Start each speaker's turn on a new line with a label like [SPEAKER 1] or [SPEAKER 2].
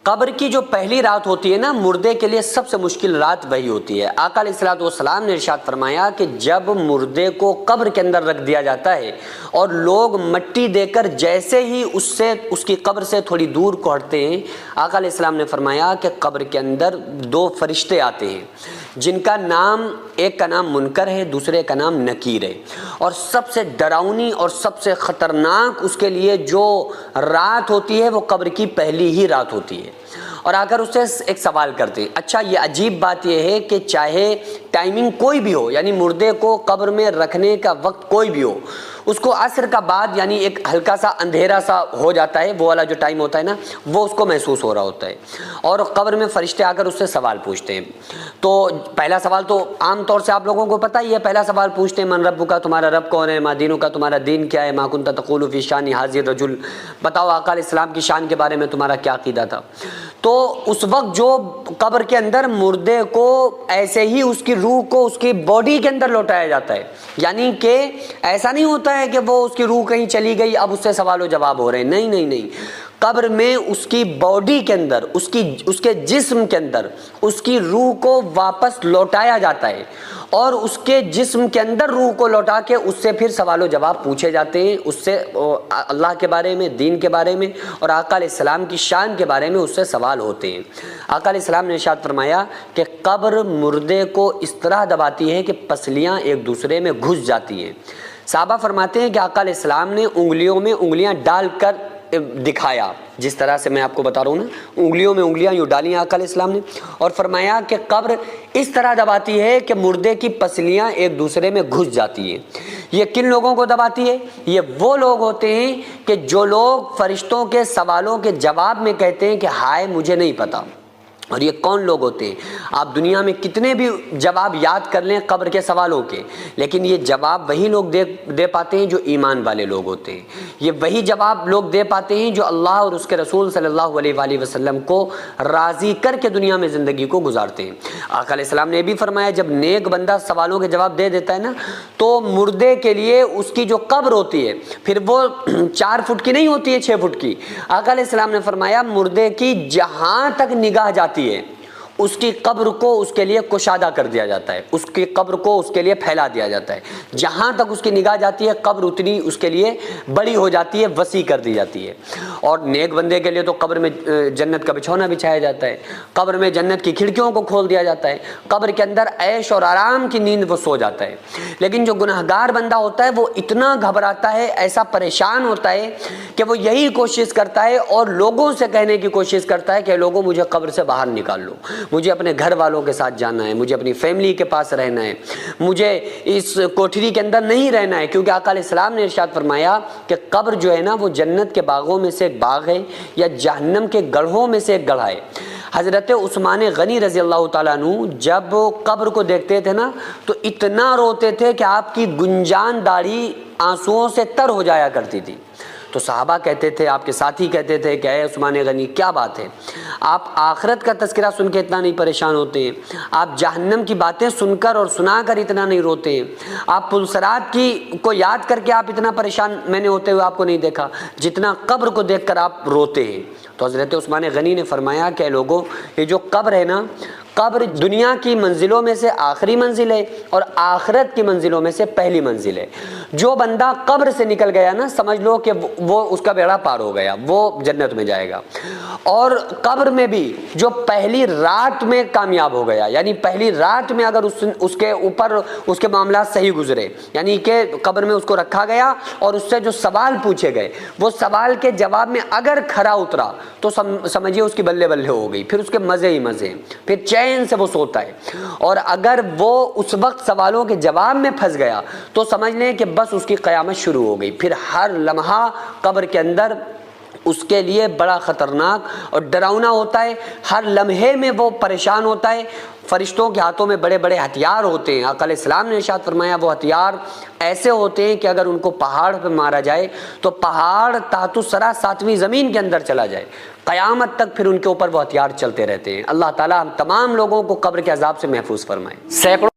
[SPEAKER 1] قبر کی جو پہلی رات ہوتی ہے نا، مردے کے لیے سب سے مشکل رات وہی ہوتی ہے۔ آقا علیہ الصلوۃ والسلام نے ارشاد فرمایا کہ جب مردے کو قبر کے اندر رکھ دیا جاتا ہے اور لوگ مٹی دے کر جیسے ہی اس کی قبر سے تھوڑی دور کو ہٹتے ہیں، آقا علیہ السلام نے فرمایا کہ قبر کے اندر دو فرشتے آتے ہیں جن کا نام، ایک کا نام منکر ہے، دوسرے کا نام نکیر ہے، اور سب سے ڈراؤنی اور سب سے خطرناک اس کے لیے جو رات ہوتی ہے وہ قبر کی پہلی ہی رات ہوتی ہے۔ اور آ کر اس سے ایک سوال کرتے ہیں، اچھا یہ عجیب بات یہ ہے کہ چاہے ٹائمنگ کوئی بھی ہو، یعنی مردے کو قبر میں رکھنے کا وقت کوئی بھی ہو، اس کو عصر کا بعد یعنی ایک ہلکا سا اندھیرا سا ہو جاتا ہے، وہ والا جو ٹائم ہوتا ہے نا، وہ اس کو محسوس ہو رہا ہوتا ہے، اور قبر میں فرشتے آ کر اس سے سوال پوچھتے ہیں۔ تو پہلا سوال تو عام طور سے آپ لوگوں کو پتہ ہی ہے، پہلا سوال پوچھتے ہیں من ربک کا، تمہارا رب کون ہے، ما دینک کا، تمہارا دین کیا ہے، ما کنت تقول فی شان ھذا الرجل، بتاؤ آقا علیہ السلام کی شان کے بارے میں تمہارا کیا عقیدہ تھا۔ تو اس وقت جو قبر کے اندر مردے کو ایسے ہی اس کی روح کو اس کی باڈی کے اندر لوٹایا جاتا ہے، یعنی کہ ایسا نہیں ہوتا ہے کہ وہ اس کی روح کہیں چلی گئی اب اس سے سوال و جواب ہو رہے ہیں، نہیں، قبر میں اس کی باڈی کے اندر، اس کے جسم کے اندر اس کی روح کو واپس لوٹایا جاتا ہے، اور اس کے جسم کے اندر روح کو لوٹا کے اس سے پھر سوال و جواب پوچھے جاتے ہیں، اس سے اللہ کے بارے میں، دین کے بارے میں اور آقا علیہ السلام کی شان کے بارے میں اس سے سوال ہوتے ہیں۔ آقا علیہ السلام نے ارشاد فرمایا کہ قبر مردے کو اس طرح دباتی ہے کہ پسلیاں ایک دوسرے میں گھس جاتی ہیں۔ صحابہ فرماتے ہیں کہ آقا علیہ السلام نے انگلیوں میں انگلیاں ڈال کر دکھایا، جس طرح سے میں آپ کو بتا رہا ہوں نا، انگلیوں میں انگلیاں یوں ڈالی آقا علیہ السلام نے، اور فرمایا کہ قبر اس طرح دباتی ہے کہ مردے کی پسلیاں ایک دوسرے میں گھس جاتی ہیں۔ یہ کن لوگوں کو دباتی ہے؟ یہ وہ لوگ ہوتے ہیں کہ جو لوگ فرشتوں کے سوالوں کے جواب میں کہتے ہیں کہ ہائے مجھے نہیں پتا۔ اور یہ کون لوگ ہوتے ہیں؟ آپ دنیا میں کتنے بھی جواب یاد کر لیں قبر کے سوالوں کے، لیکن یہ جواب وہی لوگ دے پاتے ہیں جو ایمان والے لوگ ہوتے ہیں۔ یہ وہی جواب لوگ دے پاتے ہیں جو اللہ اور اس کے رسول صلی اللہ علیہ وآلہ وسلم کو راضی کر کے دنیا میں زندگی کو گزارتے ہیں۔ آقا علیہ السلام نے بھی فرمایا جب نیک بندہ سوالوں کے جواب دے دیتا ہے نا، تو مردے کے لیے اس کی جو قبر ہوتی ہے پھر وہ 4 فٹ کی نہیں ہوتی ہے، 6 فٹ کی۔ آقا علیہ السلام نے فرمایا مردے کی جہاں تک نگاہ جاتی ہے اس کی قبر کو اس کے لیے کشادہ کر دیا جاتا ہے، اس کی قبر کو اس کے لیے پھیلا دیا جاتا ہے، جہاں تک اس کی نگاہ جاتی ہے قبر اتنی اس کے لیے بڑی ہو جاتی ہے، وسیع کر دی جاتی ہے۔ اور نیک بندے کے لیے تو قبر میں جنت کا بچھونا بچھایا جاتا ہے، قبر میں جنت کی کھڑکیوں کو کھول دیا جاتا ہے، قبر کے اندر عیش اور آرام کی نیند وہ سو جاتا ہے۔ لیکن جو گناہگار بندہ ہوتا ہے وہ اتنا گھبراتا ہے، ایسا پریشان ہوتا ہے کہ وہ یہی کوشش کرتا ہے اور لوگوں سے کہنے کی کوشش کرتا ہے کہ لوگوں مجھے قبر سے باہر نکال لو، مجھے اپنے گھر والوں کے ساتھ جانا ہے، مجھے اپنی فیملی کے پاس رہنا ہے، مجھے اس کوٹھری کے اندر نہیں رہنا ہے، کیونکہ آقا علیہ السلام نے ارشاد فرمایا کہ قبر جو ہے نا وہ جنت کے باغوں میں سے ایک باغ ہے یا جہنم کے گڑھوں میں سے ایک گڑھا ہے۔ حضرت عثمان غنی رضی اللہ تعالیٰ عنہ جب قبر کو دیکھتے تھے نا تو اتنا روتے تھے کہ آپ کی گنجان داڑھی آنسوؤں سے تر ہو جایا کرتی تھی۔ تو صحابہ کہتے تھے، آپ کے ساتھی کہتے تھے کہ اے عثمان غنی کیا بات ہے، آپ آخرت کا تذکرہ سن کے اتنا نہیں پریشان ہوتے ہیں، آپ جہنم کی باتیں سن کر اور سنا کر اتنا نہیں روتے ہیں، آپ پلسرات کی کو یاد کر کے آپ اتنا پریشان میں نے ہوتے ہوئے آپ کو نہیں دیکھا جتنا قبر کو دیکھ کر آپ روتے ہیں۔ تو حضرت عثمان غنی نے فرمایا کہ لوگوں یہ جو قبر ہے نا، قبر دنیا کی منزلوں میں سے آخری منزل ہے اور آخرت کی منزلوں میں سے پہلی منزل ہے۔ جو بندہ قبر سے نکل گیا نا سمجھ لو کہ وہ اس کا بیڑا پار ہو گیا، وہ جنت میں جائے گا۔ اور قبر میں بھی جو پہلی رات میں کامیاب ہو گیا، یعنی پہلی رات میں اگر اس کے اوپر اس کے معاملات صحیح گزرے، یعنی کہ قبر میں اس کو رکھا گیا اور اس سے جو سوال پوچھے گئے وہ سوال کے جواب میں اگر کھرا اترا تو سمجھیے اس کی بلے بلے ہو گئی، پھر اس کے مزے ہی مزے، پھر چین سے وہ سوتا ہے۔ اور اگر وہ اس وقت سوالوں کے جواب میں پھنس گیا تو سمجھ لیں کہ بس اس کی قیامت شروع ہو گئی، پھر ہر لمحہ قبر کے اندر اس کے لیے بڑا خطرناک اور ڈراؤنا ہوتا ہے، ہر لمحے میں وہ پریشان ہوتا ہے۔ فرشتوں کے ہاتھوں میں بڑے بڑے ہتھیار ہوتے ہیں، آقا علیہ السلام نے ارشاد فرمایا وہ ہتھیار ایسے ہوتے ہیں کہ اگر ان کو پہاڑ پہ مارا جائے تو پہاڑ تحت الثری 7ویں زمین کے اندر چلا جائے، قیامت تک پھر ان کے اوپر وہ ہتھیار چلتے رہتے ہیں۔ اللہ تعالیٰ ہم تمام لوگوں کو قبر کے عذاب سے محفوظ فرمائے۔ سینکڑوں